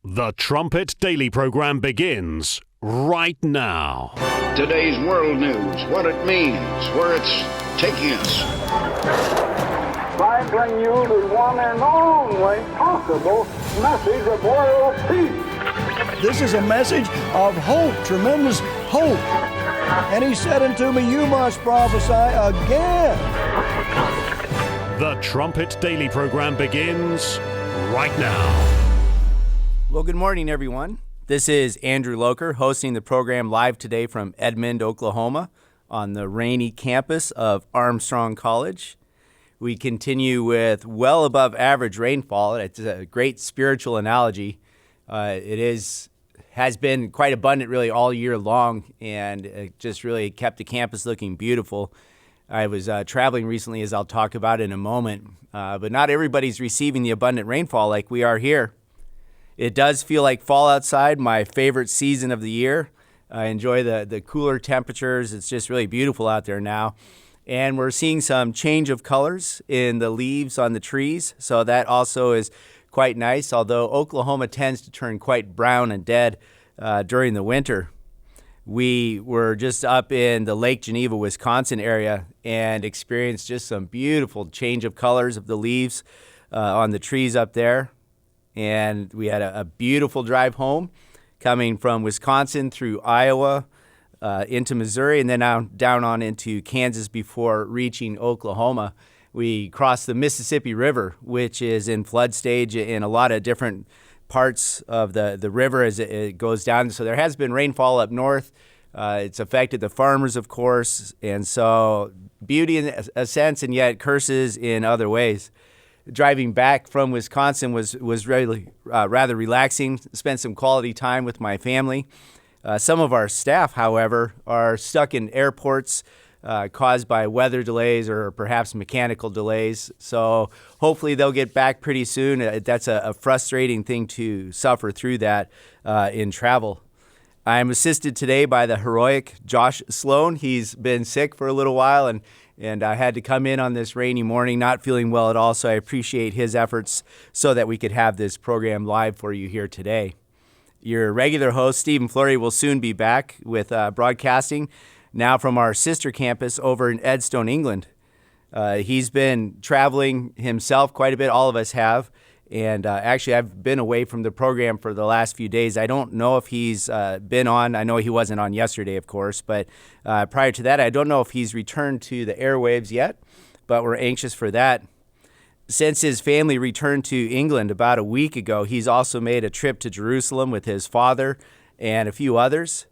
The Trumpet Daily program begins right now. Today's world news, what it means, where it's taking us. I bring you the one and only possible message of world peace. This is a message of hope, tremendous hope. And he said unto me, you must prophesy again. The Trumpet Daily program begins right now. Well, good morning, everyone. This is Andrew Loker hosting the program live today from Edmond, Oklahoma, on the rainy campus of Armstrong College. We continue with well above average rainfall. It's a great spiritual analogy. Has been quite abundant really all year long, and it just really kept the campus looking beautiful. I was traveling recently, as I'll talk about in a moment, but not everybody's receiving the abundant rainfall like we are here. It does feel like fall outside, my favorite season of the year. I enjoy the cooler temperatures. It's just really beautiful out there now. And we're seeing some change of colors in the leaves on the trees, so that also is quite nice, although Oklahoma tends to turn quite brown and dead during the winter. We were just up in the Lake Geneva, Wisconsin area and experienced just some beautiful change of colors of the leaves on the trees up there. And we had a beautiful drive home coming from Wisconsin through Iowa into Missouri and then down on into Kansas before reaching Oklahoma. We crossed the Mississippi River, which is in flood stage in a lot of different parts of the river as it goes down. So there has been rainfall up north. It's affected the farmers, of course, and so beauty in a sense and yet curses in other ways. Driving back from Wisconsin was really rather relaxing. Spent some quality time with my family. Some of our staff, however, are stuck in airports caused by weather delays or perhaps mechanical delays. So hopefully they'll get back pretty soon. That's a frustrating thing to suffer through that in travel. I'm assisted today by the heroic Josh Sloan. He's been sick for a little while and I had to come in on this rainy morning, not feeling well at all, so I appreciate his efforts so that we could have this program live for you here today. Your regular host, Stephen Flurry, will soon be back with broadcasting now from our sister campus over in Edstone, England. He's been traveling himself quite a bit, all of us have, and actually I've been away from the program for the last few days. I don't know if he's been on. I know he wasn't on yesterday, of course, but prior to that, I don't know if he's returned to the airwaves yet, but we're anxious for that. Since his family returned to England about a week ago, he's also made a trip to Jerusalem with his father and a few others.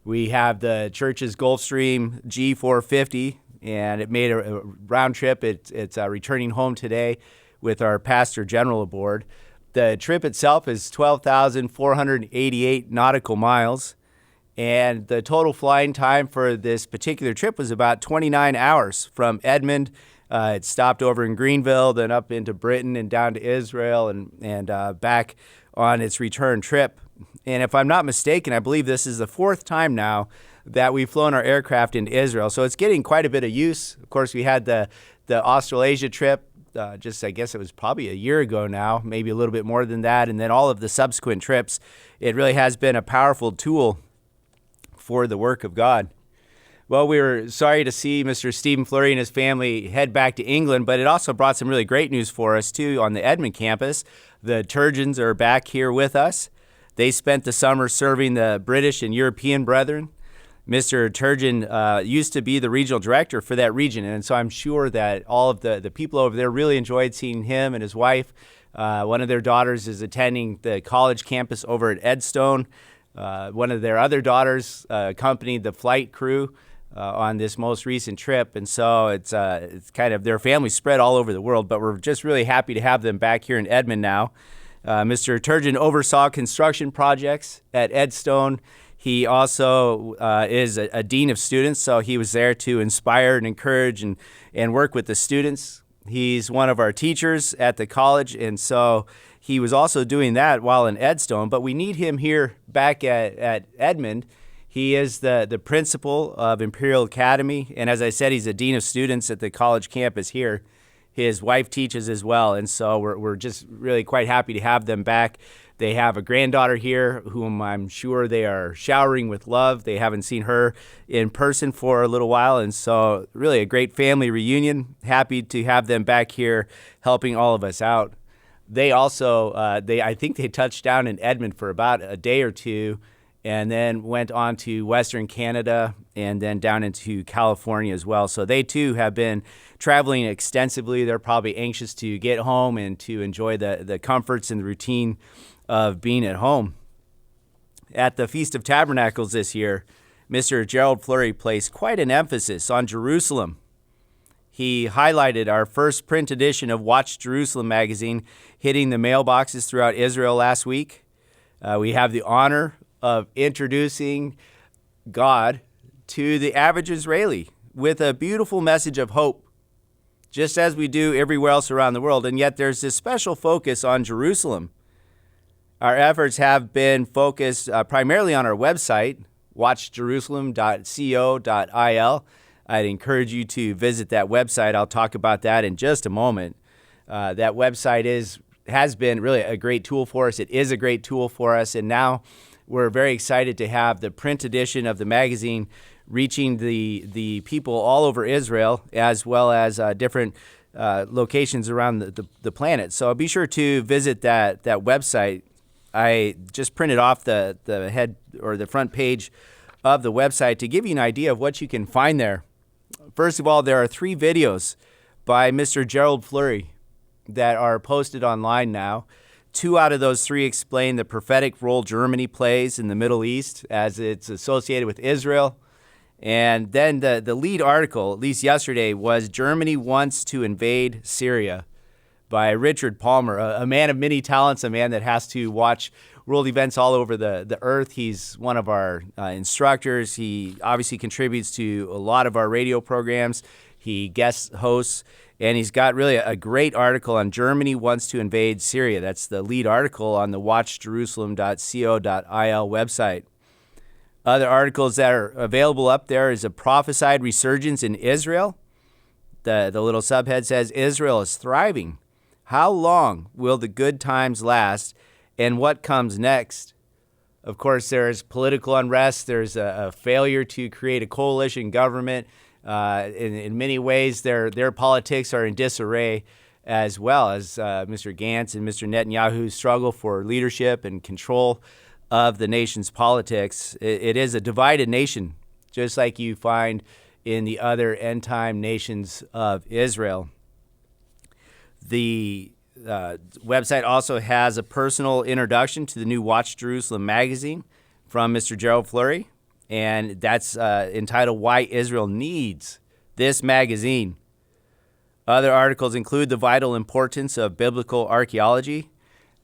We have the church's Gulfstream G450, and it made a round trip. It's returning home today with our pastor general aboard. The trip itself is 12,488 nautical miles, and the total flying time for this particular trip was about 29 hours from Edmond. It stopped over in Greenville, then up into Britain and down to Israel and back on its return trip. And if I'm not mistaken, I believe this is the fourth time now that we've flown our aircraft into Israel. So it's getting quite a bit of use. Of course, we had the Australasia trip. I guess it was probably a year ago now, maybe a little bit more than that. And then all of the subsequent trips, it really has been a powerful tool for the work of God. Well, we were sorry to see Mr. Stephen Flurry and his family head back to England, but it also brought some really great news for us, too, on the Edmond campus. The Turgeons are back here with us. They spent the summer serving the British and European brethren. Mr. Turgeon used to be the regional director for that region, and so I'm sure that all of the people over there really enjoyed seeing him and his wife. One of their daughters is attending the college campus over at Edstone. One of their other daughters accompanied the flight crew on this most recent trip, and so it's kind of their family spread all over the world, but we're just really happy to have them back here in Edmond now. Mr. Turgeon oversaw construction projects at Edstone. He also is a dean of students, so he was there to inspire and encourage and work with the students. He's one of our teachers at the college, and so he was also doing that while in Edstone, but we need him here back at Edmond. He is the principal of Imperial Academy, and as I said, he's a dean of students at the college campus here. His wife teaches as well, and so we're just really quite happy to have them back. They have a granddaughter here whom I'm sure they are showering with love. They haven't seen her in person for a little while, and so really a great family reunion. Happy to have them back here helping all of us out. They also, I think they touched down in Edmond for about a day or two, and then went on to Western Canada and then down into California as well. So they too have been traveling extensively. They're probably anxious to get home and to enjoy the comforts and the routine of being at home. At the Feast of Tabernacles this year, Mr. Gerald Fleury placed quite an emphasis on Jerusalem. He highlighted our first print edition of Watch Jerusalem magazine hitting the mailboxes throughout Israel last week. We have the honor of introducing God to the average Israeli with a beautiful message of hope, just as we do everywhere else around the world. And yet there's this special focus on Jerusalem. Our efforts have been focused primarily on our website, watchjerusalem.co.il. I'd encourage you to visit that website. I'll talk about that in just a moment. That website has been really a great tool for us. It is a great tool for us, and now we're very excited to have the print edition of the magazine reaching the people all over Israel, as well as different locations around the planet. So be sure to visit that website. I just printed off the head or the front page of the website to give you an idea of what you can find there. First of all, there are 3 videos by Mr. Gerald Fleury that are posted online now. 2 out of those 3 explain the prophetic role Germany plays in the Middle East as it's associated with Israel. And then the lead article, at least yesterday, was Germany Wants to Invade Syria by Richard Palmer, a man of many talents, a man that has to watch world events all over the earth. He's one of our instructors. He obviously contributes to a lot of our radio programs. He guest hosts, and he's got really a great article on Germany Wants to Invade Syria. That's the lead article on the watchjerusalem.co.il website. Other articles that are available up there is a prophesied resurgence in Israel. The little subhead says, Israel is thriving. How long will the good times last, and what comes next? Of course, there's political unrest. There's a failure to create a coalition government. In many ways, their politics are in disarray, as well as Mr. Gantz and Mr. Netanyahu struggle for leadership and control of the nation's politics. It is a divided nation, just like you find in the other end-time nations of Israel. The website also has a personal introduction to the new Watch Jerusalem magazine from Mr. Gerald Fleury, and that's entitled Why Israel Needs This Magazine. Other articles include the vital importance of biblical archaeology.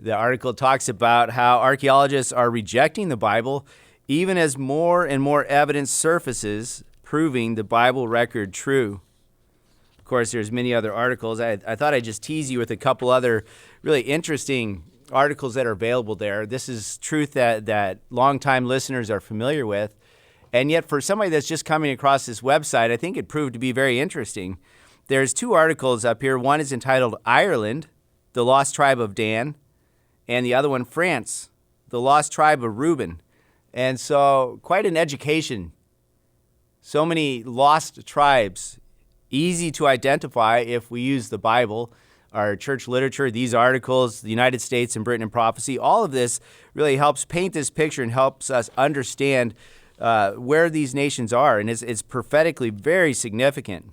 The article talks about how archaeologists are rejecting the Bible even as more and more evidence surfaces proving the Bible record true. Of course, there's many other articles. I thought I'd just tease you with a couple other really interesting articles that are available there. This is truth that longtime listeners are familiar with. And yet for somebody that's just coming across this website, I think it proved to be very interesting. There's 2 articles up here. One is entitled Ireland, the Lost Tribe of Dan, and the other one, France, the Lost Tribe of Reuben. And so quite an education. So many lost tribes, easy to identify if we use the Bible, our church literature, these articles, the United States and Britain in Prophecy. All of this really helps paint this picture and helps us understand where these nations are. And it's prophetically very significant.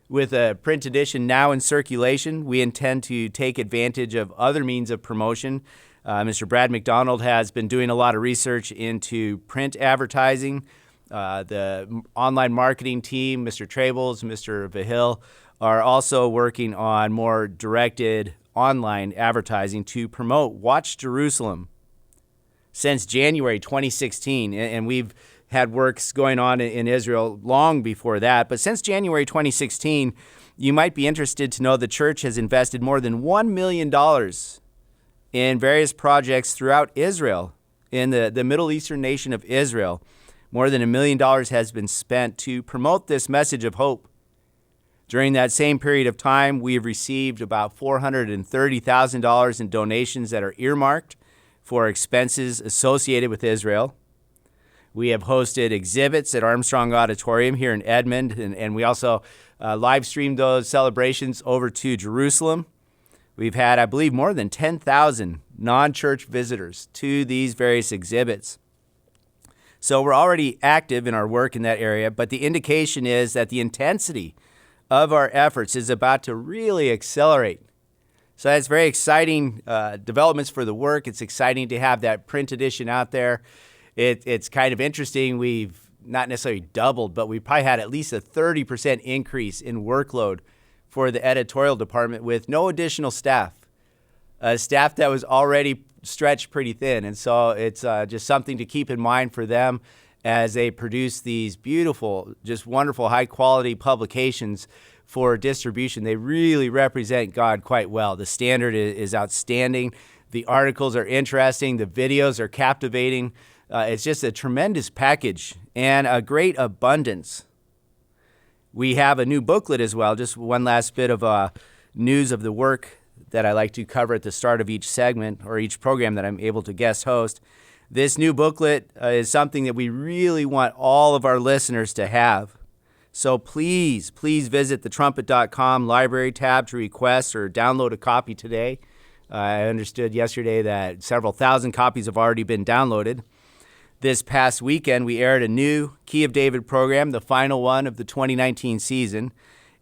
With a print edition now in circulation, we intend to take advantage of other means of promotion. Mr. Brad McDonald has been doing a lot of research into print advertising. The online marketing team, Mr. Trables, Mr. Vahil, are also working on more directed online advertising to promote Watch Jerusalem since January 2016. And we've had works going on in Israel long before that. But since January 2016, you might be interested to know the church has invested more than $1 million in various projects throughout Israel, in the Middle Eastern nation of Israel. More than $1 million has been spent to promote this message of hope. During that same period of time, we have received about $430,000 in donations that are earmarked for expenses associated with Israel. We have hosted exhibits at Armstrong Auditorium here in Edmond, and we also live streamed those celebrations over to Jerusalem. We've had, I believe, more than 10,000 non-church visitors to these various exhibits. So we're already active in our work in that area, but the indication is that the intensity of our efforts is about to really accelerate. So that's very exciting developments for the work. It's exciting to have that print edition out there. It's kind of interesting. We've not necessarily doubled, but we probably had at least a 30% increase in workload for the editorial department with no additional staff, staff that was already stretched pretty thin. And so it's just something to keep in mind for them as they produce these beautiful, just wonderful, high-quality publications for distribution. They really represent God quite well. The standard is outstanding. The articles are interesting. The videos are captivating. It's just a tremendous package and a great abundance. We have a new booklet as well. Just one last bit of news of the work that I like to cover at the start of each segment or each program that I'm able to guest host. This new booklet is something that we really want all of our listeners to have. So please visit the trumpet.com library tab to request or download a copy today. I understood yesterday that several thousand copies have already been downloaded. This past weekend, we aired a new Key of David program, the final one of the 2019 season,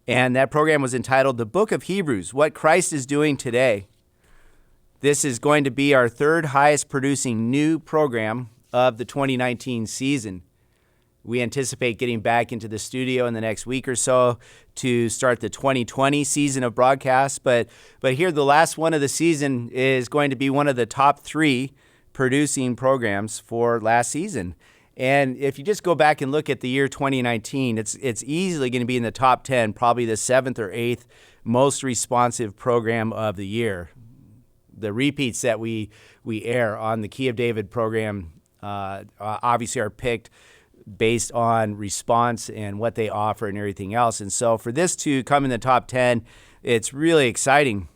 and that program was entitled The Book of Hebrews, What Christ is Doing Today. This is going to be our third highest producing new program of the 2019 season. We anticipate getting back into the studio in the next week or so to start the 2020 season of broadcasts. But here, the last one of the season is going to be one of the top 3 producing programs for last season. And if you just go back and look at the year 2019, it's easily going to be in the top 10, probably the 7th or 8th most responsive program of the year. The repeats that we air on the Key of David program obviously are picked based on response and what they offer and everything else. And so for this to come in the top 10, it's really exciting.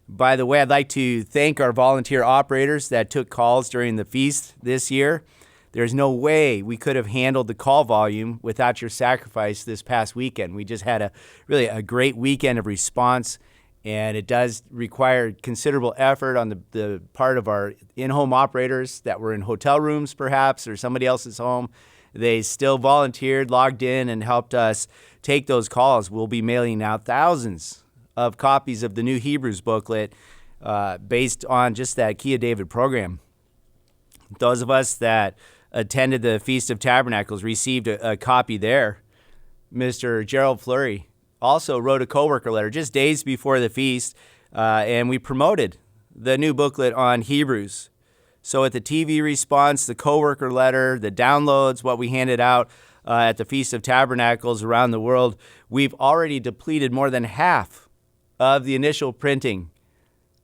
By the way, I'd like to thank our volunteer operators that took calls during the feast this year. There's no way we could have handled the call volume without your sacrifice this past weekend. We just had a great weekend of response, and it does require considerable effort on the part of our in-home operators that were in hotel rooms perhaps or somebody else's home. They still volunteered, logged in, and helped us take those calls. We'll be mailing out thousands of copies of the new Hebrews booklet based on just that Key of David program. Those of us that attended the Feast of Tabernacles received a copy there. Mr. Gerald Fleury also wrote a coworker letter just days before the feast, and we promoted the new booklet on Hebrews. So at the TV response, the coworker letter, the downloads, what we handed out at the Feast of Tabernacles around the world, we've already depleted more than half of the initial printing.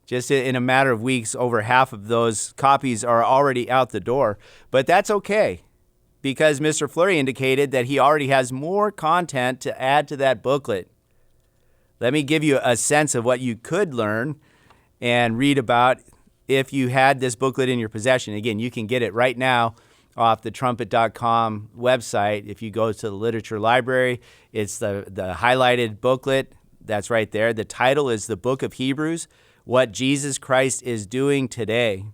Just in a matter of weeks, over half of those copies are already out the door. But that's okay, because Mr. Fleury indicated that he already has more content to add to that booklet. Let me give you a sense of what you could learn and read about if you had this booklet in your possession. Again, you can get it right now off the trumpet.com website. If you go to the literature library, it's the highlighted booklet that's right there. The title is The Book of Hebrews, What Jesus Christ is Doing Today.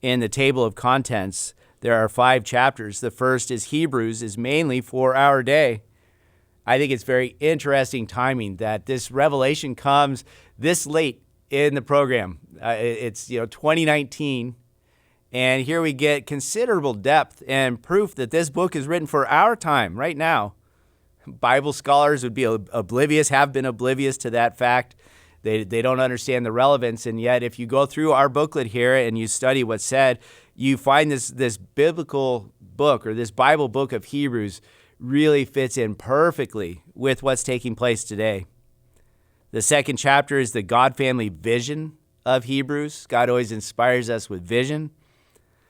In the table of contents, there are 5 chapters. The first is Hebrews is mainly for our day. I think it's very interesting timing that this revelation comes this late in the program. It's 2019, and here we get considerable depth and proof that this book is written for our time right now. Bible scholars would be oblivious, have been oblivious to that fact. They don't understand the relevance, and yet if you go through our booklet here and you study what's said, you find this biblical book or this Bible book of Hebrews really fits in perfectly with what's taking place today. The second chapter is the God family vision of Hebrews. God always inspires us with vision.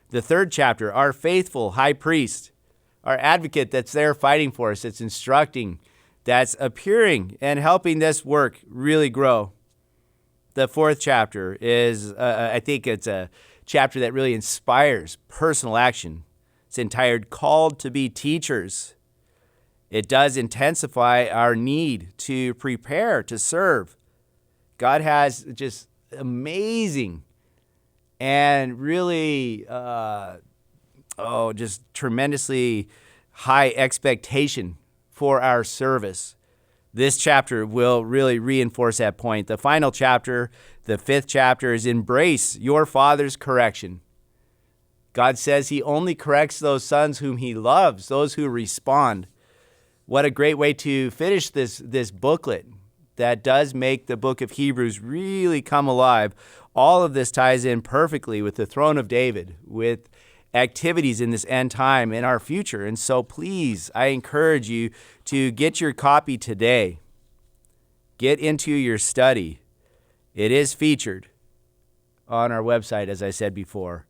The third chapter, our faithful high priest, our advocate that's there fighting for us, that's instructing that's appearing and helping this work really grow. The 4th chapter is, I think it's a chapter that really inspires personal action. It's entitled Called to be Teachers. It does intensify our need to prepare to serve. God has just amazing and really, just tremendously high expectation for our service. This chapter will really reinforce that point. The final chapter, the 5th chapter, is Embrace Your Father's Correction. God says he only corrects those sons whom he loves, those who respond. What a great way to finish this booklet that does make the book of Hebrews really come alive. All of this ties in perfectly with the throne of David, with activities in this end time in our future. And so please, I encourage you to get your copy today. Get into your study. It is featured on our website, as I said before.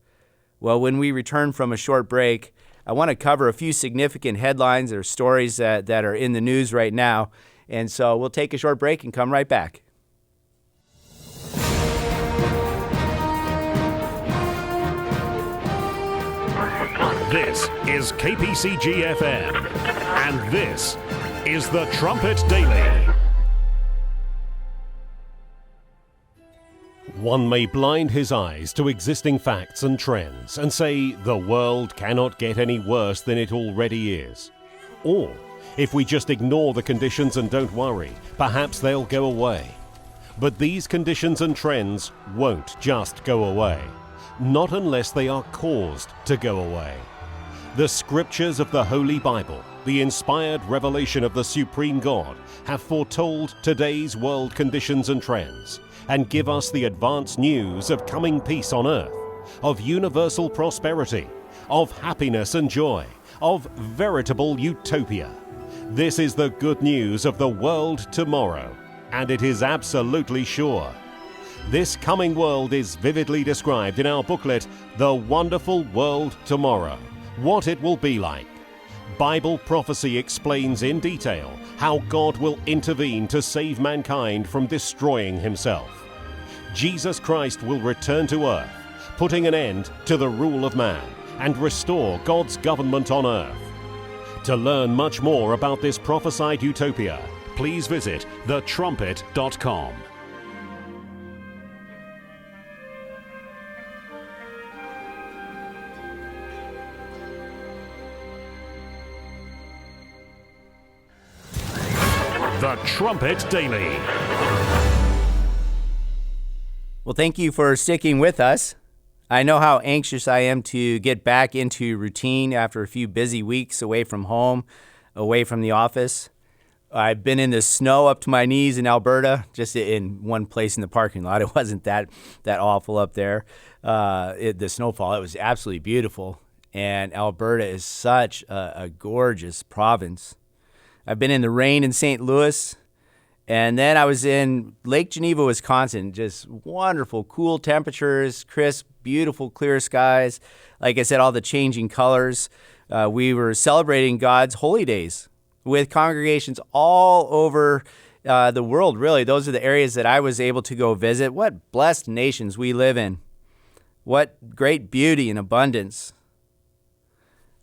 Well, when we return from a short break, I want to cover a few significant headlines or stories that are in the news right now. And so we'll take a short break and come right back. This is KPCG FM, and this is the Trumpet Daily. One may blind his eyes to existing facts and trends and say the world cannot get any worse than it already is. Or, if we just ignore the conditions and don't worry, perhaps they'll go away. But these conditions and trends won't just go away, not unless they are caused to go away. The scriptures of the Holy Bible, the inspired revelation of the Supreme God, have foretold today's world conditions and trends, and give us the advance news of coming peace on earth, of universal prosperity, of happiness and joy, of veritable utopia. This is the good news of the world tomorrow, and it is absolutely sure. This coming world is vividly described in our booklet, The Wonderful World Tomorrow, what it will be like. Bible prophecy explains in detail how God will intervene to save mankind from destroying himself. Jesus Christ will return to earth, putting an end to the rule of man and restore God's government on earth. To learn much more about this prophesied utopia, please visit thetrumpet.com. The Trumpet Daily. Well, thank you for sticking with us. I know how anxious I am to get back into routine after a few busy weeks away from home, away from the office. I've been in the snow up to my knees in Alberta, just in one place in the parking lot. It wasn't that awful up there. The snowfall, it was absolutely beautiful. And Alberta is such a gorgeous province. I've been in the rain in St. Louis, and then I was in Lake Geneva, Wisconsin. Just wonderful, cool temperatures, crisp, beautiful, clear skies. Like I said, all the changing colors. We were celebrating God's holy days with congregations all over the world, really. Those are the areas that I was able to go visit. What blessed nations we live in. What great beauty and abundance.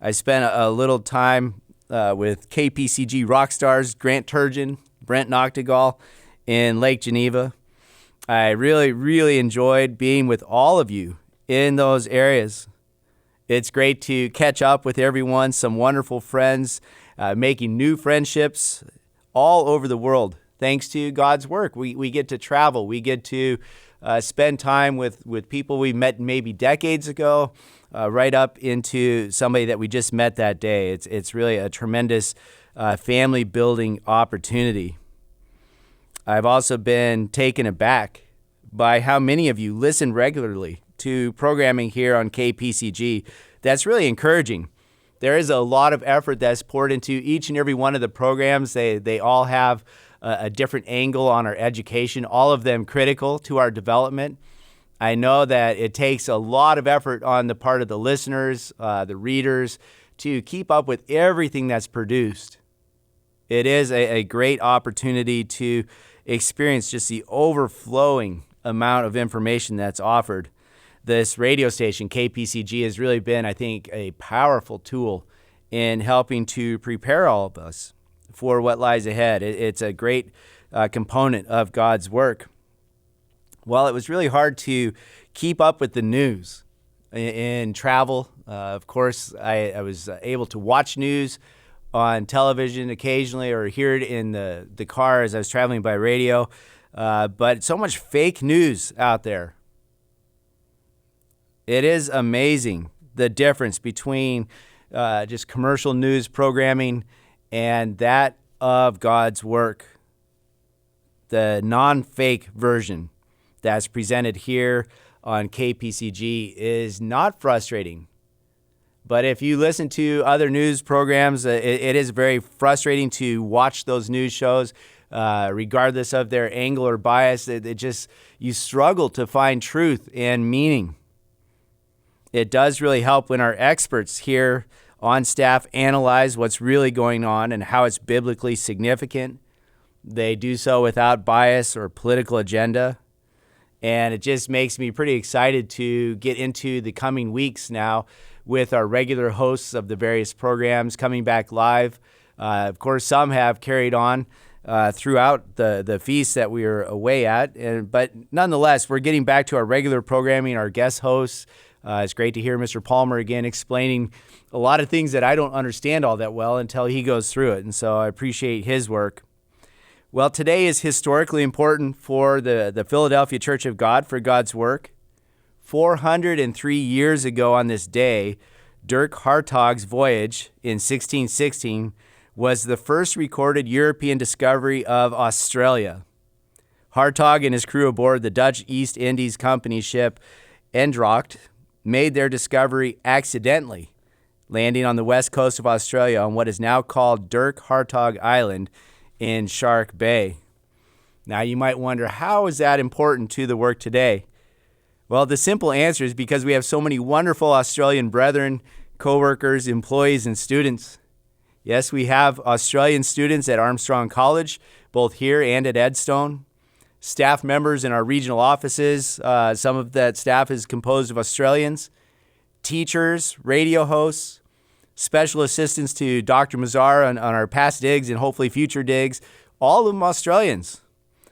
I spent a little time with KPCG rock stars Grant Turgeon, Brent Noctegal in Lake Geneva. I really, really enjoyed being with all of you in those areas. It's great to catch up with everyone, some wonderful friends, making new friendships all over the world. Thanks to God's work, we get to travel. We get to spend time with people we met maybe decades ago, right up into somebody that we just met that day. It's really a tremendous family building opportunity. I've also been taken aback by how many of you listen regularly to programming here on KPCG. That's really encouraging. There is a lot of effort that's poured into each and every one of the programs. They all have a different angle on our education, all of them critical to our development. I know that it takes a lot of effort on the part of the listeners, the readers, to keep up with everything that's produced. It is a great opportunity to experience just the overflowing amount of information that's offered. This radio station, KPCG, has really been, I think, a powerful tool in helping to prepare all of us for what lies ahead. It's a great component of God's work. Well, it was really hard to keep up with the news in travel. Of course, I was able to watch news on television occasionally or hear it in the car as I was traveling by radio. But so much fake news out there. It is amazing the difference between just commercial news programming and that of God's work. The non-fake version that's presented here on KPCG is not frustrating. But if you listen to other news programs, it is very frustrating to watch those news shows, regardless of their angle or bias. You struggle to find truth and meaning. It does really help when our experts here on staff analyze what's really going on and how it's biblically significant. They do so without bias or political agenda. And it just makes me pretty excited to get into the coming weeks now with our regular hosts of the various programs coming back live. Of course, some have carried on throughout the feast that we were away at. But nonetheless, we're getting back to our regular programming, our guest hosts. It's great to hear Mr. Palmer again explaining a lot of things that I don't understand all that well until he goes through it. And so I appreciate his work. Well, today is historically important for the Philadelphia Church of God, for God's work. 403 years ago on this day, Dirk Hartog's voyage in 1616 was the first recorded European discovery of Australia. Hartog and his crew aboard the Dutch East Indies Company ship Eendracht made their discovery accidentally, landing on the west coast of Australia on what is now called Dirk Hartog Island in Shark Bay. Now you might wonder, how is that important to the work today? Well, the simple answer is because we have so many wonderful Australian brethren, co-workers, employees, and students. Yes, we have Australian students at Armstrong College, both here and at Edstone. Staff members in our regional offices, some of that staff is composed of Australians. Teachers, radio hosts, special assistants to Dr. Mazar on our past digs and hopefully future digs, all of them Australians.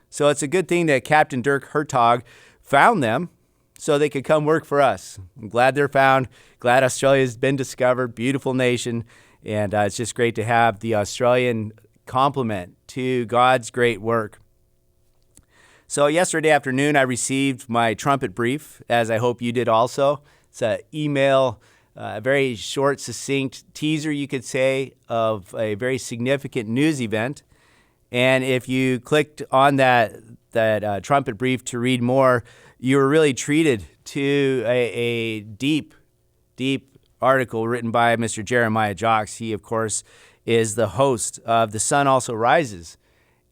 So it's a good thing that Captain Dirk Hartog found them so they could come work for us. I'm glad they're found. Glad Australia's been discovered. Beautiful nation. And it's just great to have the Australian complement to God's great work. So yesterday afternoon, I received my trumpet brief, as I hope you did also. It's an email, a very short, succinct teaser, you could say, of a very significant news event. And if you clicked on that trumpet brief to read more, you were really treated to a deep article written by Mr. Jeremiah Jocks. He, of course, is the host of The Sun Also Rises.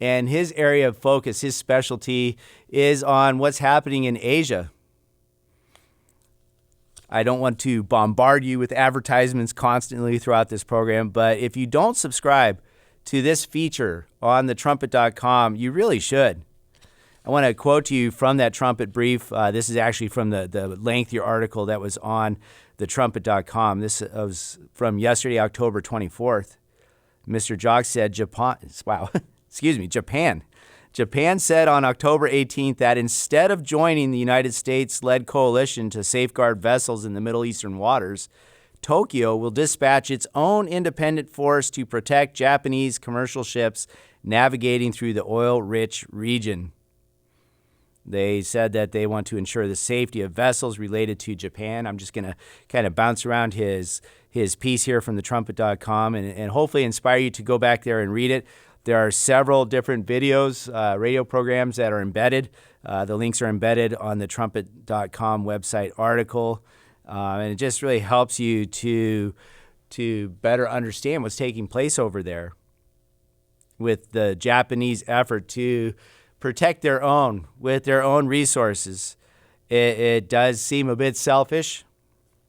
And his area of focus, his specialty, is on what's happening in Asia. I don't want to bombard you with advertisements constantly throughout this program, but if you don't subscribe to this feature on thetrumpet.com, you really should. I want to quote to you from that trumpet brief. This is actually from the lengthier article that was on thetrumpet.com. This was from yesterday, October 24th. Mr. Jocks said, Japan. Japan said on October 18th that instead of joining the United States-led coalition to safeguard vessels in the Middle Eastern waters, Tokyo will dispatch its own independent force to protect Japanese commercial ships navigating through the oil-rich region. They said that they want to ensure the safety of vessels related to Japan. I'm just going to kind of bounce around his piece here from thetrumpet.com and hopefully inspire you to go back there and read it. There are several different videos, radio programs that are embedded. The links are embedded on the trumpet.com website article. And it just really helps you to better understand what's taking place over there with the Japanese effort to protect their own with their own resources. It does seem a bit selfish,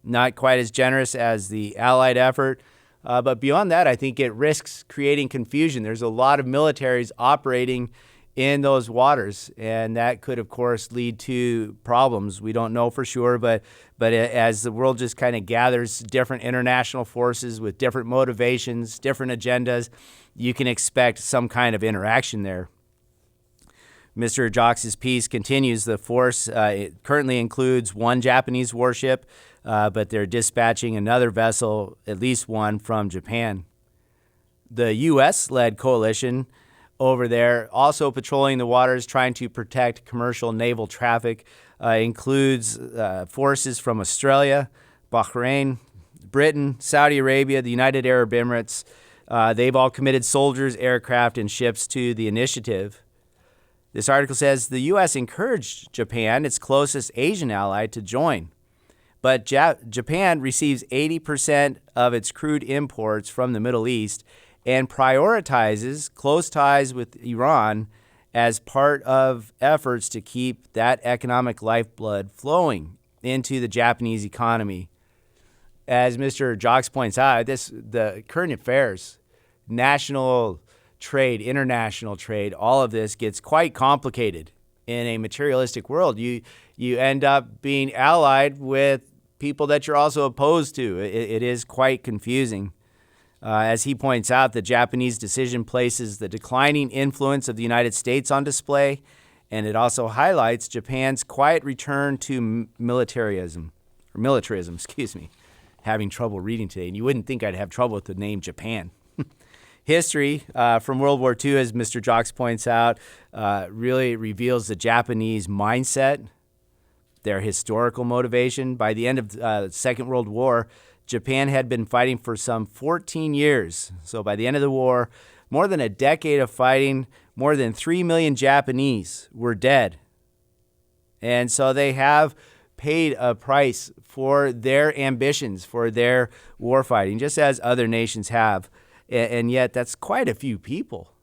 not quite as generous as the Allied effort. But beyond that, I think it risks creating confusion. There's a lot of militaries operating in those waters, and that could, of course, lead to problems. We don't know for sure, but as the world just kind of gathers different international forces with different motivations, different agendas, you can expect some kind of interaction there. Mr. Jocks' piece continues. The force it currently includes one Japanese warship, but they're dispatching another vessel, at least one, from Japan. The U.S.-led coalition over there, also patrolling the waters, trying to protect commercial naval traffic, includes forces from Australia, Bahrain, Britain, Saudi Arabia, the United Arab Emirates. They've all committed soldiers, aircraft, and ships to the initiative. This article says the U.S. encouraged Japan, its closest Asian ally, to join. But Japan receives 80% of its crude imports from the Middle East and prioritizes close ties with Iran as part of efforts to keep that economic lifeblood flowing into the Japanese economy. As Mr. Jocks points out, the current affairs, national trade, international trade, all of this gets quite complicated in a materialistic world. You end up being allied with people that you're also opposed to. It is quite confusing. As he points out, the Japanese decision places the declining influence of the United States on display, and it also highlights Japan's quiet return to militarism. Having trouble reading today, and you wouldn't think I'd have trouble with the name Japan. History from World War II, as Mr. Jocks points out, really reveals the Japanese mindset, their historical motivation. By the end of the Second World War, Japan had been fighting for some 14 years. So by the end of the war, more than a decade of fighting, more than 3 million Japanese were dead. And so they have paid a price for their ambitions, for their war fighting, just as other nations have. And yet that's quite a few people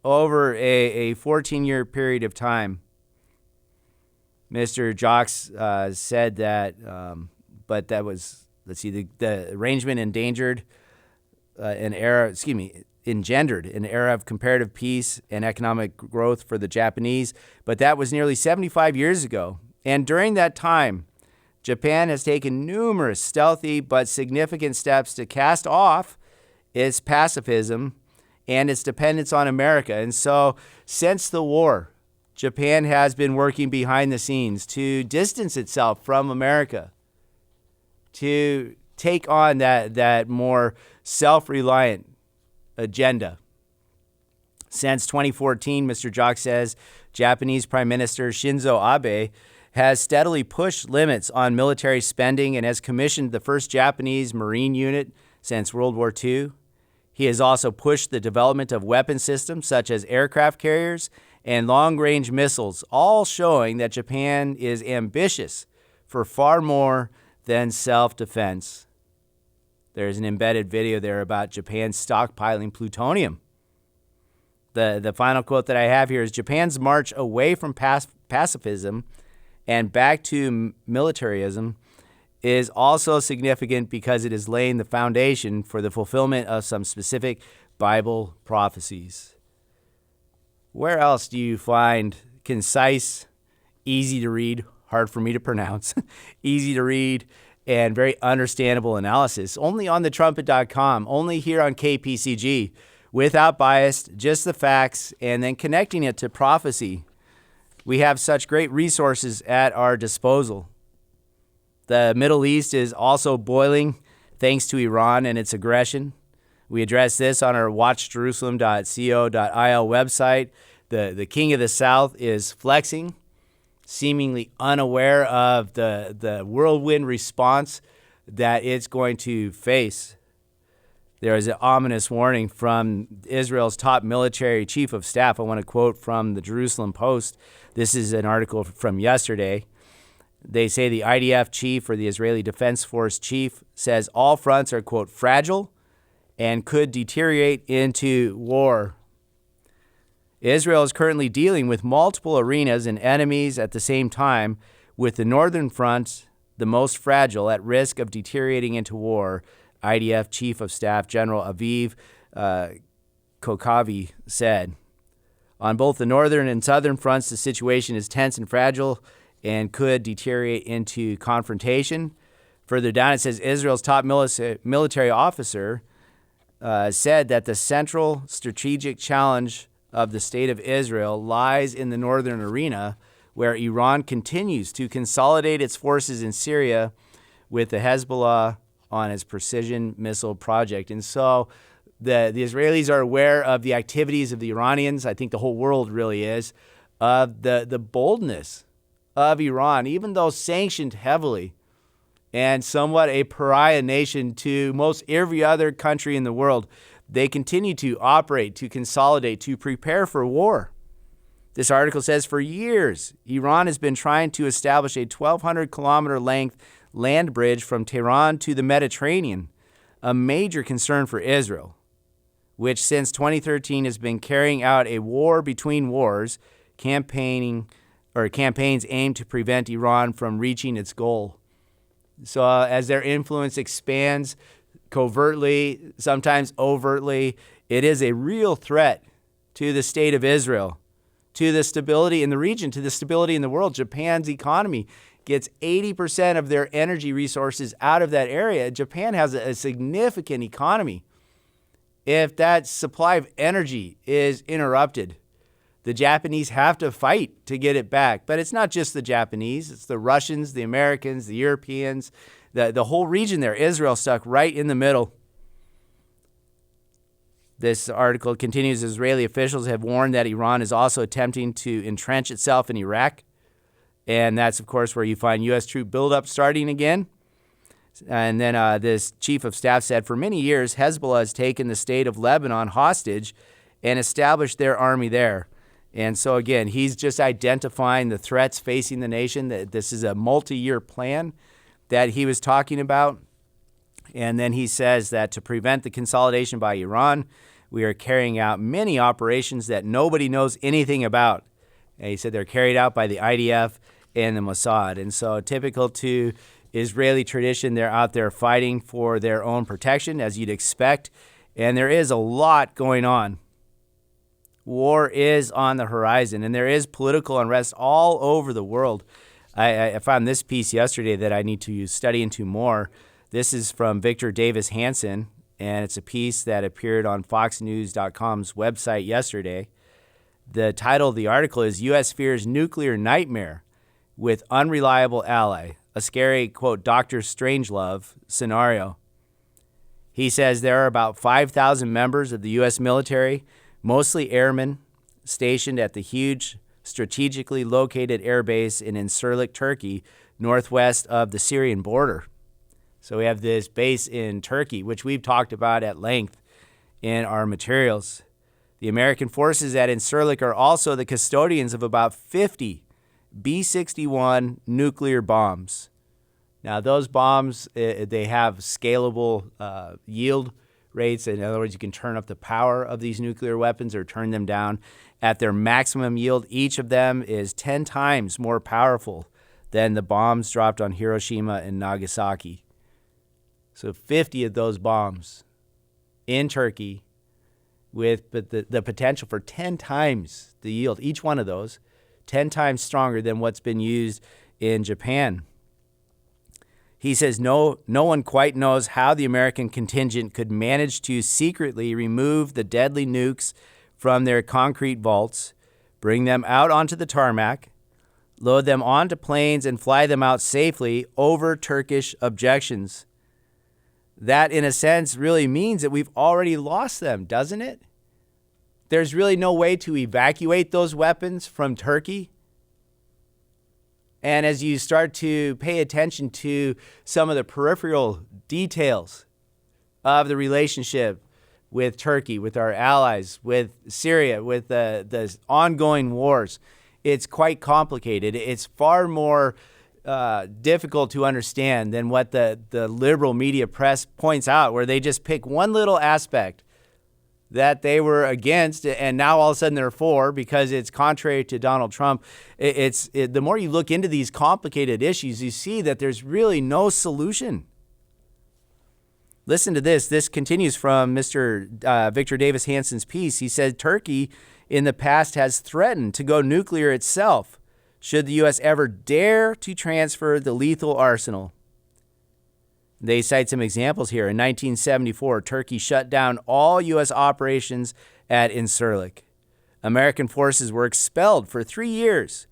over a 14-year period of time. Mr. Jocks said that, but that was, the arrangement engendered an era of comparative peace and economic growth for the Japanese, but that was nearly 75 years ago. And during that time, Japan has taken numerous stealthy but significant steps to cast off its pacifism and its dependence on America. And so since the war, Japan has been working behind the scenes to distance itself from America, to take on that more self-reliant agenda. Since 2014, Mr. Jocks says, Japanese Prime Minister Shinzo Abe has steadily pushed limits on military spending and has commissioned the first Japanese Marine unit since World War II. He has also pushed the development of weapon systems such as aircraft carriers and long-range missiles, all showing that Japan is ambitious for far more than self-defense. There's an embedded video there about Japan stockpiling plutonium. The final quote that I have here is, Japan's march away from pacifism and back to militarism is also significant because it is laying the foundation for the fulfillment of some specific Bible prophecies. Where else do you find concise, easy to read, hard for me to pronounce, easy to read, and very understandable analysis? Only on thetrumpet.com, only here on KPCG, without bias, just the facts, and then connecting it to prophecy. We have such great resources at our disposal. The Middle East is also boiling thanks to Iran and its aggression. We address this on our watchjerusalem.co.il website. The King of the South is flexing, seemingly unaware of the whirlwind response that it's going to face. There is an ominous warning from Israel's top military chief of staff. I want to quote from the Jerusalem Post. This is an article from yesterday. They say the IDF chief, or the Israeli Defense Force chief, says all fronts are, quote, fragile and could deteriorate into war. Israel is currently dealing with multiple arenas and enemies at the same time, with the northern front, the most fragile, at risk of deteriorating into war. IDF Chief of Staff General Aviv Kochavi said. On both the northern and southern fronts, the situation is tense and fragile and could deteriorate into confrontation. Further down, it says Israel's top military officer said that the central strategic challenge of the state of Israel lies in the northern arena, where Iran continues to consolidate its forces in Syria with the Hezbollah on its precision missile project. And so the Israelis are aware of the activities of the Iranians. I think the whole world really is, of the boldness of Iran, even though sanctioned heavily and somewhat a pariah nation to most every other country in the world. They continue to operate, to consolidate, to prepare for war. This article says for years, Iran has been trying to establish a 1,200-kilometer length land bridge from Tehran to the Mediterranean, a major concern for Israel, which since 2013 has been carrying out a war between wars, campaigns aimed to prevent Iran from reaching its goal. So as their influence expands covertly, sometimes overtly, it is a real threat to the state of Israel, to the stability in the region, to the stability in the world. Japan's economy gets 80% of their energy resources out of that area. Japan has a significant economy. If that supply of energy is interrupted, the Japanese have to fight to get it back. But it's not just the Japanese. It's the Russians, the Americans, the Europeans, the whole region there. Israel stuck right in the middle. This article continues, Israeli officials have warned that Iran is also attempting to entrench itself in Iraq. And that's, of course, where you find U.S. troop buildup starting again. And then this chief of staff said, for many years, Hezbollah has taken the state of Lebanon hostage and established their army there. And so, again, he's just identifying the threats facing the nation. That this is a multi-year plan that he was talking about. And then he says that to prevent the consolidation by Iran, we are carrying out many operations that nobody knows anything about. And he said they're carried out by the IDF and the Mossad. And so typical to Israeli tradition, they're out there fighting for their own protection, as you'd expect. And there is a lot going on. War is on the horizon, and there is political unrest all over the world. I found this piece yesterday that I need to study into more. This is from Victor Davis Hanson, and it's a piece that appeared on FoxNews.com's website yesterday. The title of the article is U.S. Fears Nuclear Nightmare with Unreliable Ally, a scary, quote, Dr. Strangelove scenario. He says there are about 5,000 members of the U.S. military, mostly airmen, stationed at the huge, strategically located airbase in Incirlik, Turkey, northwest of the Syrian border. So we have this base in Turkey, which we've talked about at length in our materials. The American forces at Incirlik are also the custodians of about 50 B-61 nuclear bombs. Now, those bombs, they have scalable yield rates. In other words, you can turn up the power of these nuclear weapons or turn them down at their maximum yield. Each of them is 10 times more powerful than the bombs dropped on Hiroshima and Nagasaki. So 50 of those bombs in Turkey with the potential for 10 times the yield, each one of those, 10 times stronger than what's been used in Japan. He says no one quite knows how the American contingent could manage to secretly remove the deadly nukes from their concrete vaults, bring them out onto the tarmac, load them onto planes, and fly them out safely over Turkish objections. That, in a sense, really means that we've already lost them, doesn't it? There's really no way to evacuate those weapons from Turkey. And as you start to pay attention to some of the peripheral details of the relationship with Turkey, with our allies, with Syria, with the ongoing wars, it's quite complicated. It's far more difficult to understand than what the liberal media press points out, where they just pick one little aspect that they were against, and now all of a sudden they're for because it's contrary to Donald Trump. The more you look into these complicated issues, you see that there's really no solution. Listen to this. This continues from Mr. Victor Davis Hanson's piece. He said Turkey in the past has threatened to go nuclear itself should the U.S. ever dare to transfer the lethal arsenal. They cite some examples here. In 1974, Turkey shut down all U.S. operations at Incirlik. American forces were expelled for 3 years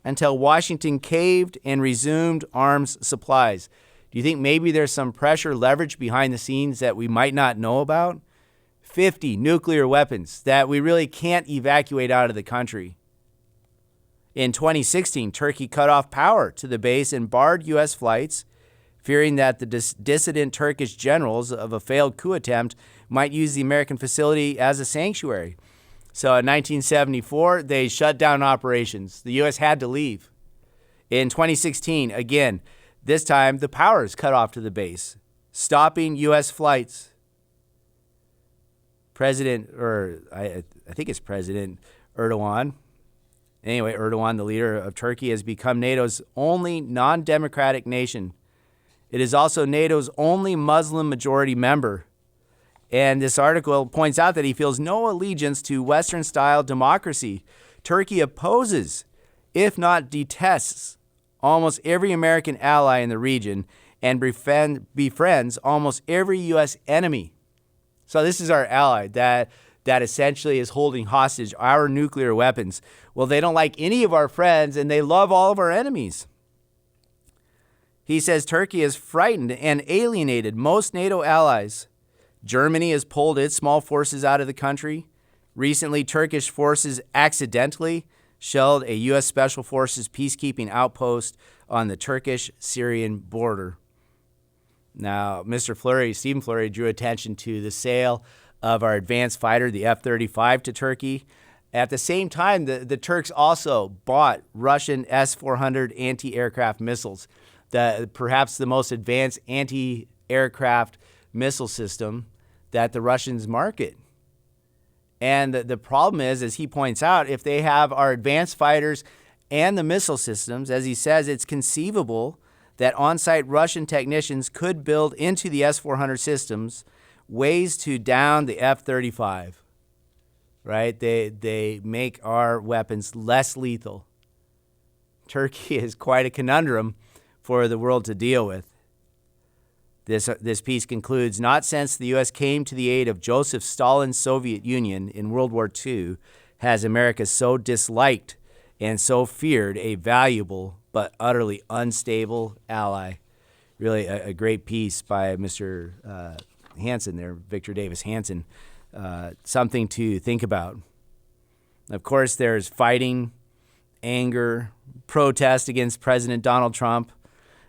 until Washington caved and resumed arms supplies. Do you think maybe there's some pressure leverage behind the scenes that we might not know about? 50 nuclear weapons that we really can't evacuate out of the country. In 2016, Turkey cut off power to the base and barred U.S. flights, fearing that the dissident Turkish generals of a failed coup attempt might use the American facility as a sanctuary. So in 1974, they shut down operations. The U.S. had to leave. In 2016, again, this time the power is cut off to the base, stopping U.S. flights. I think it's President Erdogan. Anyway, Erdogan, the leader of Turkey, has become NATO's only non-democratic nation. It is also NATO's only Muslim majority member. And this article points out that he feels no allegiance to Western-style democracy. Turkey opposes, if not detests, almost every American ally in the region and befriends almost every U.S. enemy. So this is our ally that essentially is holding hostage our nuclear weapons. Well, they don't like any of our friends, and they love all of our enemies. He says Turkey has frightened and alienated most NATO allies. Germany has pulled its small forces out of the country. Recently, Turkish forces accidentally shelled a U.S. Special Forces peacekeeping outpost on the Turkish-Syrian border. Now, Stephen Fleury, drew attention to the sale of our advanced fighter, the F-35, to Turkey. At the same time, the Turks also bought Russian S-400 anti-aircraft missiles, perhaps the most advanced anti-aircraft missile system that the Russians market. And the problem is, as he points out, if they have our advanced fighters and the missile systems, as he says, it's conceivable that on-site Russian technicians could build into the S-400 systems ways to down the F-35, right? They make our weapons less lethal. Turkey is quite a conundrum for the world to deal with. This piece concludes, not since the U.S. came to the aid of Joseph Stalin's Soviet Union in World War II has America so disliked and so feared a valuable but utterly unstable ally. Really a great piece by Mr. Hanson there, Victor Davis Hanson. Something to think about. Of course, there's fighting, anger, protest against President Donald Trump.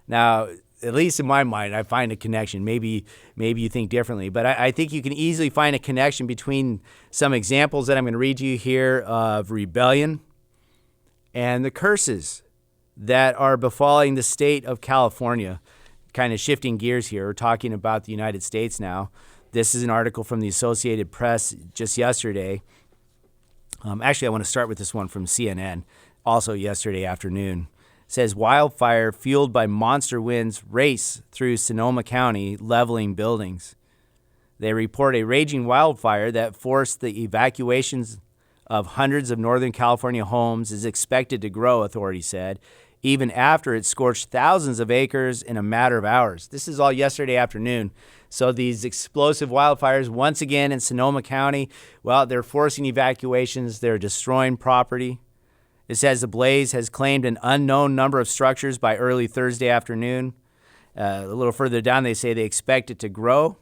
Now, at least in my mind, I find a connection. Maybe you think differently, but I think you can easily find a connection between some examples that I'm going to read to you here of rebellion and the curses that are befalling the state of California. Kind of shifting gears here, we're talking about the United States now. This is an article from the Associated Press just yesterday. Actually, I want to start with this one from CNN, also yesterday afternoon. It says, wildfire fueled by monster winds race through Sonoma County, leveling buildings. They report a raging wildfire that forced the evacuations of hundreds of Northern California homes is expected to grow, authorities said, even after it scorched thousands of acres in a matter of hours. This is all yesterday afternoon. So these explosive wildfires, once again in Sonoma County, well, they're forcing evacuations. They're destroying property. It says the blaze has claimed an unknown number of structures by early Thursday afternoon. A little further down, they say they expect it to grow.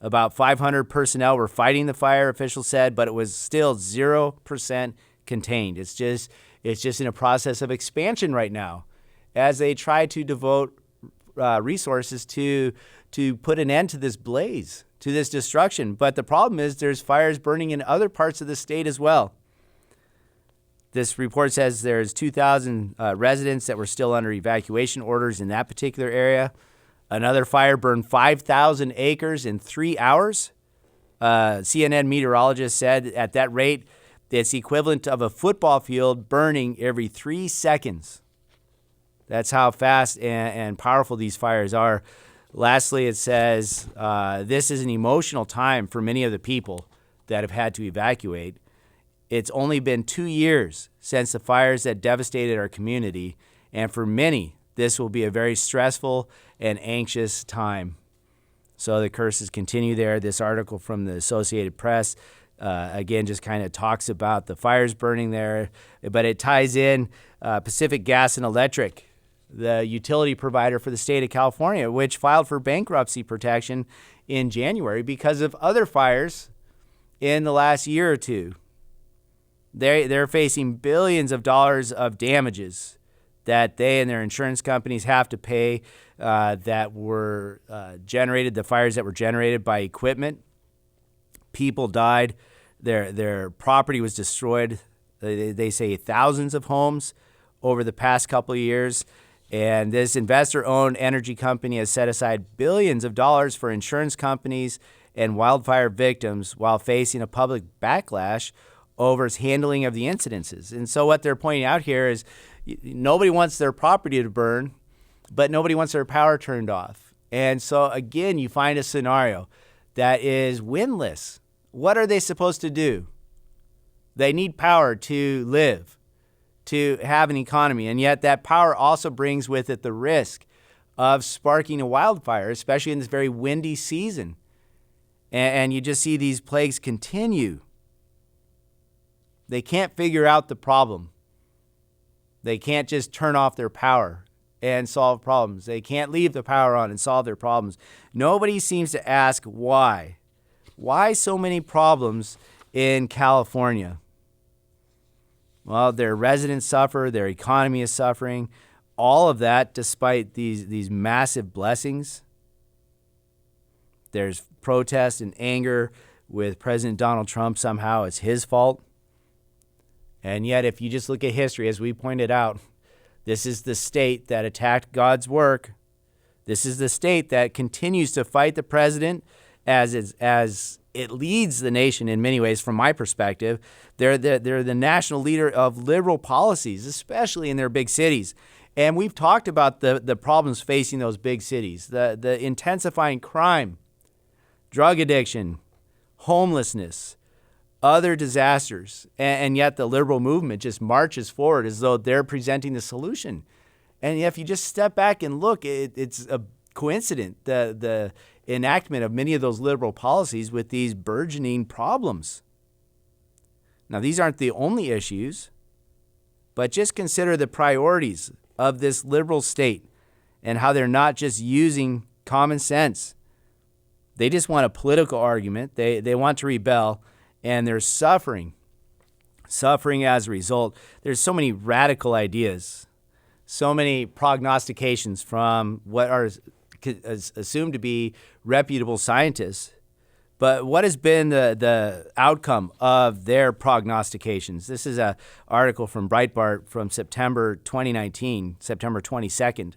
About 500 personnel were fighting the fire, officials said, but it was still 0% contained. It's just in a process of expansion right now as they try to devote resources to put an end to this blaze, to this destruction. But the problem is there's fires burning in other parts of the state as well. This report says there's 2,000 residents that were still under evacuation orders in that particular area. Another fire burned 5,000 acres in 3 hours. CNN meteorologist said at that rate, it's equivalent of a football field burning every 3 seconds. That's how fast and powerful these fires are. Lastly, it says, this is an emotional time for many of the people that have had to evacuate. It's only been 2 years since the fires that devastated our community, and for many, this will be a very stressful and anxious time. So the curses continue there. This article from the Associated Press, again, just kind of talks about the fires burning there, but it ties in Pacific Gas and Electric, the utility provider for the state of California, which filed for bankruptcy protection in January because of other fires in the last year or two. They're facing billions of dollars of damages that they and their insurance companies have to pay that were generated, the fires that were generated by equipment. People died. Their property was destroyed. They say thousands of homes over the past couple of years. And this investor-owned energy company has set aside billions of dollars for insurance companies and wildfire victims while facing a public backlash over its handling of the incidences. And so what they're pointing out here is nobody wants their property to burn, but nobody wants their power turned off. And so, again, you find a scenario that is windless. What are they supposed to do? They need power to live, to have an economy, and yet that power also brings with it the risk of sparking a wildfire, especially in this very windy season. And you just see these plagues continue. They can't figure out the problem. They can't just turn off their power and solve problems. They can't leave the power on and solve their problems. Nobody seems to ask why. Why so many problems in California? Well, their residents suffer, their economy is suffering, all of that despite these massive blessings. There's protest and anger with President Donald Trump. Somehow it's his fault. And yet, if you just look at history, as we pointed out, this is the state that attacked God's work. This is the state that continues to fight the president as it leads the nation in many ways, from my perspective. They're the national leader of liberal policies, especially in their big cities. And we've talked about the problems facing those big cities, the intensifying crime, drug addiction, homelessness, other disasters. And yet the liberal movement just marches forward as though they're presenting the solution. And if you just step back and look, it's a coincidence, the enactment of many of those liberal policies with these burgeoning problems. Now, these aren't the only issues, but just consider the priorities of this liberal state and how they're not just using common sense. They just want a political argument. They want to rebel, and they're suffering as a result. There's so many radical ideas, so many prognostications from what are assumed to be reputable scientists. But what has been the outcome of their prognostications? This is an article from Breitbart from September 2019, September 22nd.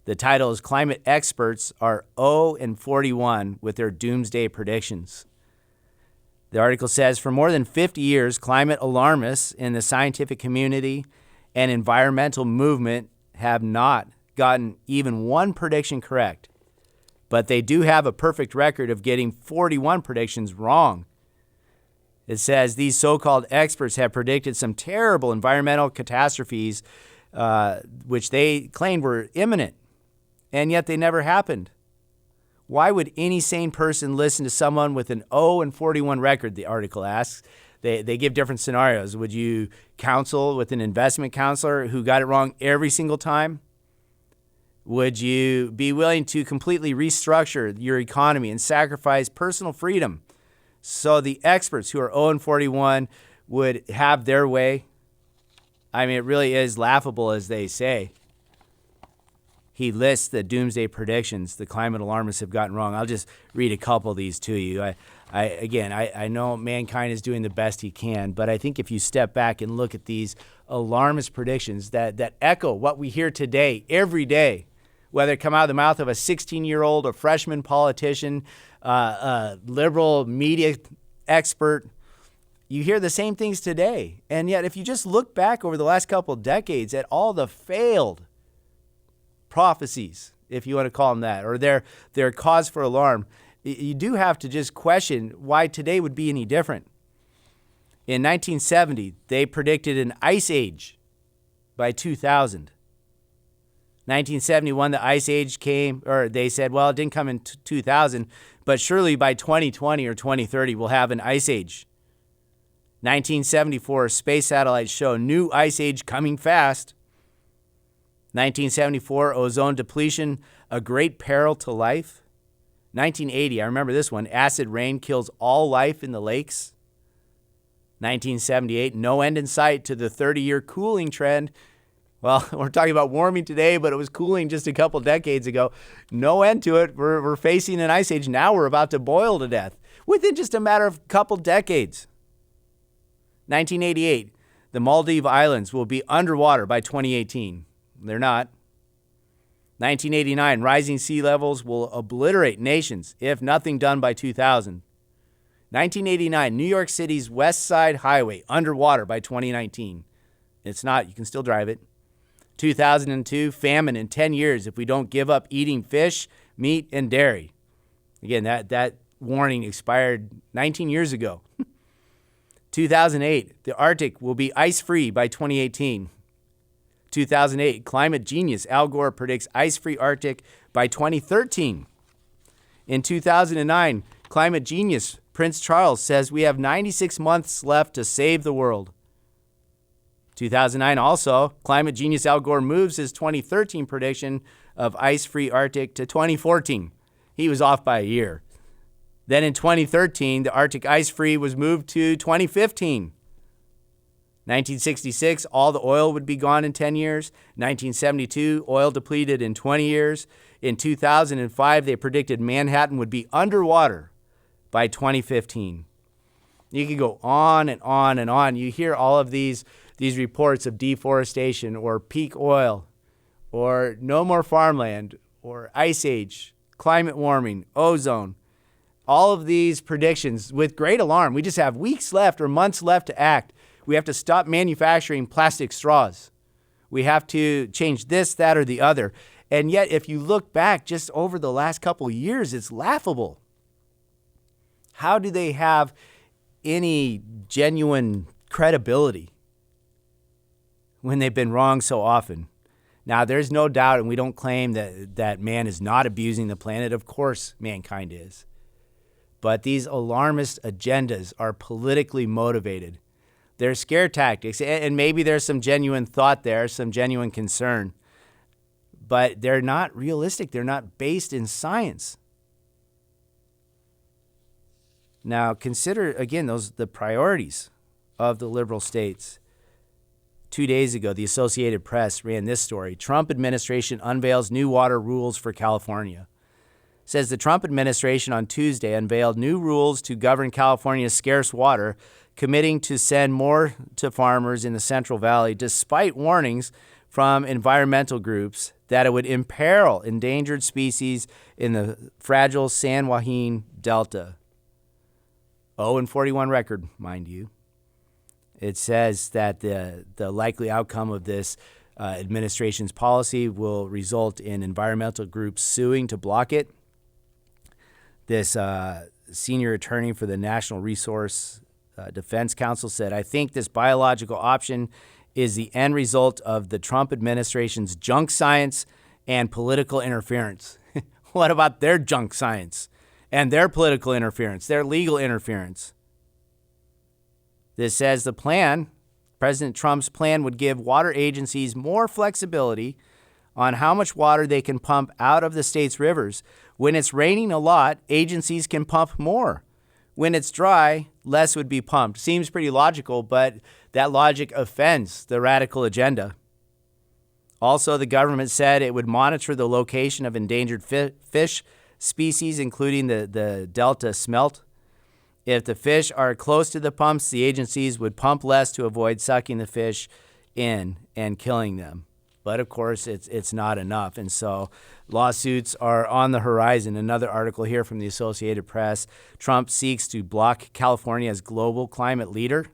The title is Climate Experts Are 0-41 with Their Doomsday Predictions. The article says, for more than 50 years, climate alarmists in the scientific community and environmental movement have not gotten even one prediction correct. But they do have a perfect record of getting 41 predictions wrong. It says these so-called experts have predicted some terrible environmental catastrophes, which they claimed were imminent, and yet they never happened. Why would any sane person listen to someone with an 0-41 record, the article asks. They give different scenarios. Would you counsel with an investment counselor who got it wrong every single time? Would you be willing to completely restructure your economy and sacrifice personal freedom so the experts who are 0-41 would have their way? I mean, it really is laughable, as they say. He lists the doomsday predictions the climate alarmists have gotten wrong. I'll just read a couple of these to you. I know mankind is doing the best he can, but I think if you step back and look at these alarmist predictions that echo what we hear today, every day, whether it come out of the mouth of a 16-year-old, a freshman politician, a liberal media expert, you hear the same things today. And yet, if you just look back over the last couple of decades at all the failed prophecies if you want to call them that, or they're cause for alarm. You do have to just question why today would be any different. In 1970, they predicted an ice age by 2000. 1971, the ice age came, or they said, well, it didn't come in 2000, but surely by 2020 or 2030, we'll have an ice age. 1974, space satellites show new ice age coming fast. 1974, ozone depletion, a great peril to life. 1980, I remember this one, acid rain kills all life in the lakes. 1978, no end in sight to the 30-year cooling trend. Well, we're talking about warming today, but it was cooling just a couple decades ago. No end to it. We're facing an ice age. Now we're about to boil to death within just a matter of a couple decades. 1988, the Maldive Islands will be underwater by 2018. They're not. 1989, rising sea levels will obliterate nations if nothing done by 2000. 1989, New York City's West Side Highway underwater by 2019. It's not. You can still drive it. 2002, famine in 10 years if we don't give up eating fish, meat, and dairy. Again, that warning expired 19 years ago. 2008, the Arctic will be ice-free by 2018. 2008, climate genius Al Gore predicts ice-free Arctic by 2013. In 2009, climate genius Prince Charles says we have 96 months left to save the world. 2009 also, climate genius Al Gore moves his 2013 prediction of ice-free Arctic to 2014. He was off by a year. Then in 2013, the Arctic ice-free was moved to 2015. 1966, all the oil would be gone in 10 years. 1972, oil depleted in 20 years. In 2005, they predicted Manhattan would be underwater by 2015. You could go on and on and on. You hear all of these reports of deforestation or peak oil or no more farmland or ice age, climate warming, ozone. All of these predictions with great alarm. We just have weeks left or months left to act. We have to stop manufacturing plastic straws. We have to change this, that, or the other. And yet, if you look back just over the last couple of years, it's laughable. How do they have any genuine credibility when they've been wrong so often? Now, there's no doubt, and we don't claim that man is not abusing the planet. Of course, mankind is. But these alarmist agendas are politically motivated. They're scare tactics, and maybe there's some genuine thought there, some genuine concern. But they're not realistic. They're not based in science. Now, consider, again, the priorities of the liberal states. 2 days ago, the Associated Press ran this story. Trump administration unveils new water rules for California. Says the Trump administration on Tuesday unveiled new rules to govern California's scarce water, committing to send more to farmers in the Central Valley, despite warnings from environmental groups that it would imperil endangered species in the fragile San Joaquin Delta. 0-41 record, mind you. It says that the likely outcome of this administration's policy will result in environmental groups suing to block it. This senior attorney for the National Resource Defense Council said, I think this biological option is the end result of the Trump administration's junk science and political interference. What about their junk science and their political interference, their legal interference? This says the plan, President Trump's plan, would give water agencies more flexibility on how much water they can pump out of the state's rivers. When it's raining a lot, agencies can pump more. When it's dry, less would be pumped. Seems pretty logical, but that logic offends the radical agenda. Also, the government said it would monitor the location of endangered fish species, including the Delta smelt. If the fish are close to the pumps, the agencies would pump less to avoid sucking the fish in and killing them. But of course, it's not enough. And so lawsuits are on the horizon. Another article here from the Associated Press. Trump seeks to block California as global climate leader.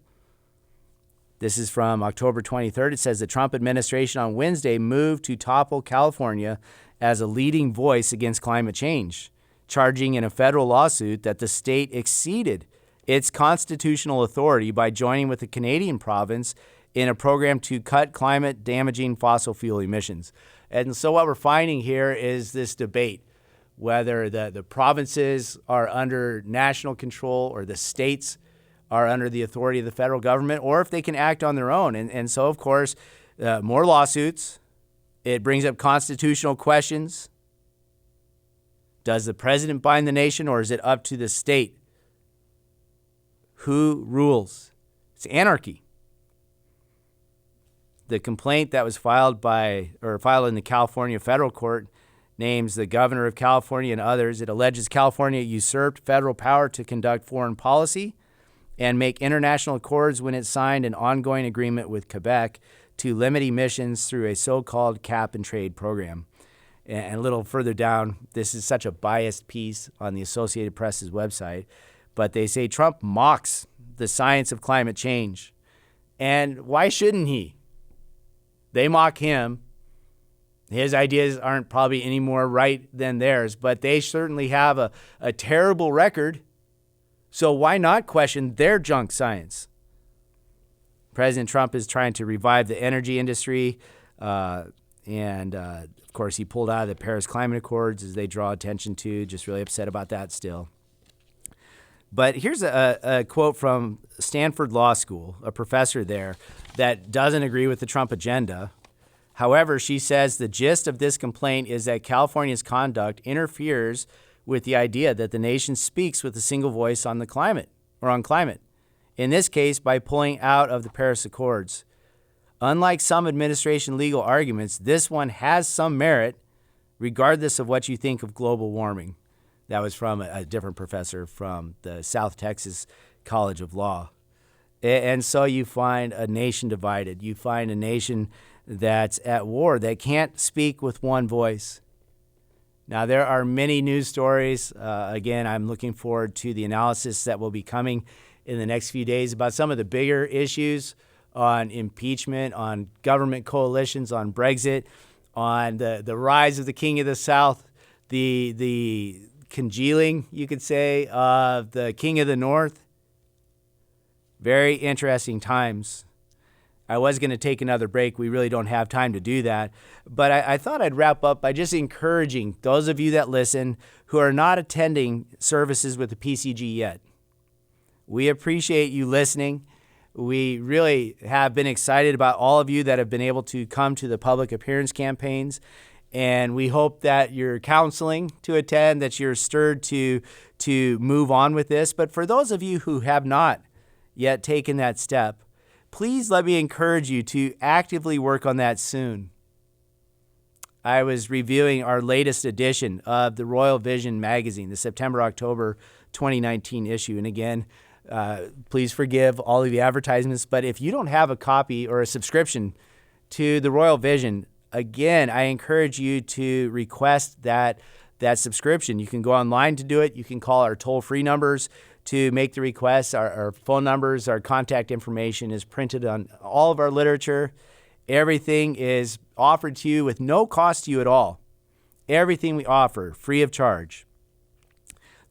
This is from October 23rd. It says the Trump administration on Wednesday moved to topple California as a leading voice against climate change, charging in a federal lawsuit that the state exceeded its constitutional authority by joining with the Canadian province in a program to cut climate-damaging fossil fuel emissions. And so what we're finding here is this debate, whether the provinces are under national control or the states are under the authority of the federal government, or if they can act on their own. And so, of course, more lawsuits. It brings up constitutional questions. Does the president bind the nation, or is it up to the state? Who rules? It's anarchy. The complaint that was filed in the California federal court names the governor of California and others. It alleges California usurped federal power to conduct foreign policy and make international accords when it signed an ongoing agreement with Quebec to limit emissions through a so-called cap-and-trade program. And a little further down, this is such a biased piece on the Associated Press's website, but they say Trump mocks the science of climate change. And why shouldn't he? They mock him. His ideas aren't probably any more right than theirs, but they certainly have a terrible record. So why not question their junk science? President Trump is trying to revive the energy industry, and of course, he pulled out of the Paris Climate Accords as they draw attention to. Just really upset about that still. But here's a quote from Stanford Law School, a professor there, that doesn't agree with the Trump agenda. However, she says the gist of this complaint is that California's conduct interferes with the idea that the nation speaks with a single voice on the climate, or on climate. In this case, by pulling out of the Paris Accords. Unlike some administration legal arguments, this one has some merit, regardless of what you think of global warming. That was from a different professor from the South Texas College of Law. And so you find a nation divided. You find a nation that's at war, that can't speak with one voice. Now, there are many news stories. Again, I'm looking forward to the analysis that will be coming in the next few days about some of the bigger issues on impeachment, on government coalitions, on Brexit, on the rise of the King of the South, the congealing, you could say, of the King of the North. Very interesting times. I was going to take another break. We really don't have time to do that. But I thought I'd wrap up by just encouraging those of you that listen who are not attending services with the PCG yet. We appreciate you listening. We really have been excited about all of you that have been able to come to the public appearance campaigns. And we hope that you're counseling to attend, that you're stirred to move on with this. But for those of you who have not yet taken that step, please let me encourage you to actively work on that soon. I was reviewing our latest edition of the Royal Vision magazine, the September-October 2019 issue. And again, please forgive all of the advertisements, but if you don't have a copy or a subscription to the Royal Vision, again, I encourage you to request that subscription. You can go online to do it. You can call our toll-free numbers to make the request. Our phone numbers, our contact information is printed on all of our literature. Everything is offered to you with no cost to you at all. Everything we offer, free of charge.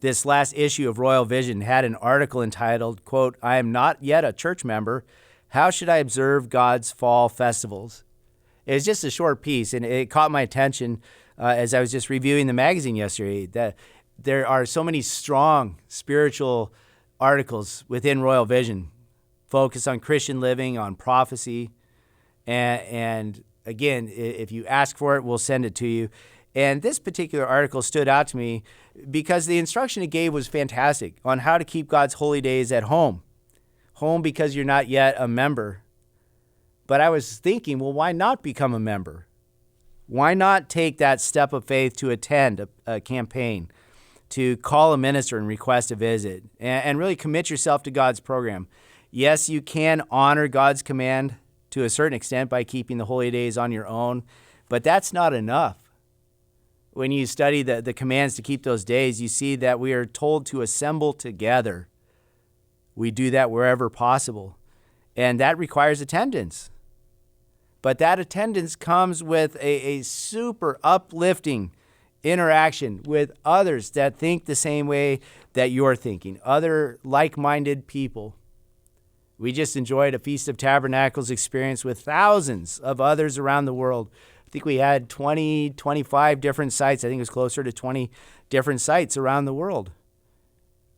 This last issue of Royal Vision had an article entitled, quote, "I am not yet a church member. How should I observe God's fall festivals?" It's just a short piece, and it caught my attention as I was just reviewing the magazine yesterday, that there are so many strong spiritual articles within Royal Vision, focused on Christian living, on prophecy. And again, if you ask for it, we'll send it to you. And this particular article stood out to me because the instruction it gave was fantastic on how to keep God's holy days at home. Home because you're not yet a member. But I was thinking, well, why not become a member? Why not take that step of faith to attend a campaign, to call a minister and request a visit, and really commit yourself to God's program? Yes, you can honor God's command to a certain extent by keeping the holy days on your own, but that's not enough. When you study the commands to keep those days, you see that we are told to assemble together. We do that wherever possible, and that requires attendance. But that attendance comes with a super uplifting interaction with others that think the same way that you're thinking, other like-minded people. We just enjoyed a Feast of Tabernacles experience with thousands of others around the world. I think we had 20, 25 different sites. I think it was closer to 20 different sites around the world.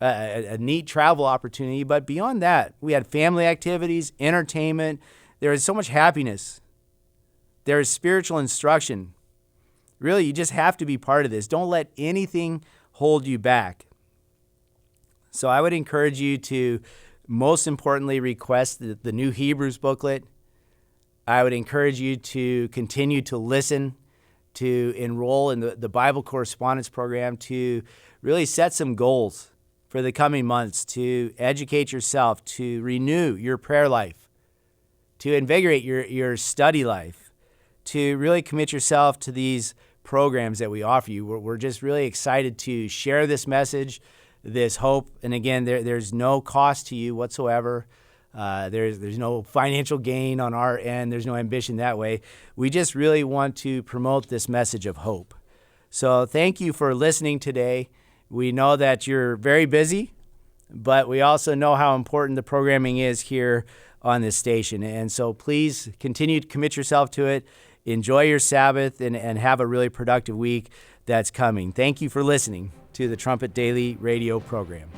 A neat travel opportunity. But beyond that, we had family activities, entertainment. There is so much happiness. There is spiritual instruction. Really, you just have to be part of this. Don't let anything hold you back. So I would encourage you to, most importantly, request the new Hebrews booklet. I would encourage you to continue to listen, to enroll in the Bible correspondence program, to really set some goals for the coming months, to educate yourself, to renew your prayer life, to invigorate your study life, to really commit yourself to these programs that we offer you. We're just really excited to share this message, this hope. And again, there's no cost to you whatsoever. There's no financial gain on our end. There's no ambition that way. We just really want to promote this message of hope. So thank you for listening today. We know that you're very busy, but we also know how important the programming is here on this station. And so please continue to commit yourself to it. Enjoy your Sabbath and have a really productive week that's coming. Thank you for listening to the Trumpet Daily Radio program.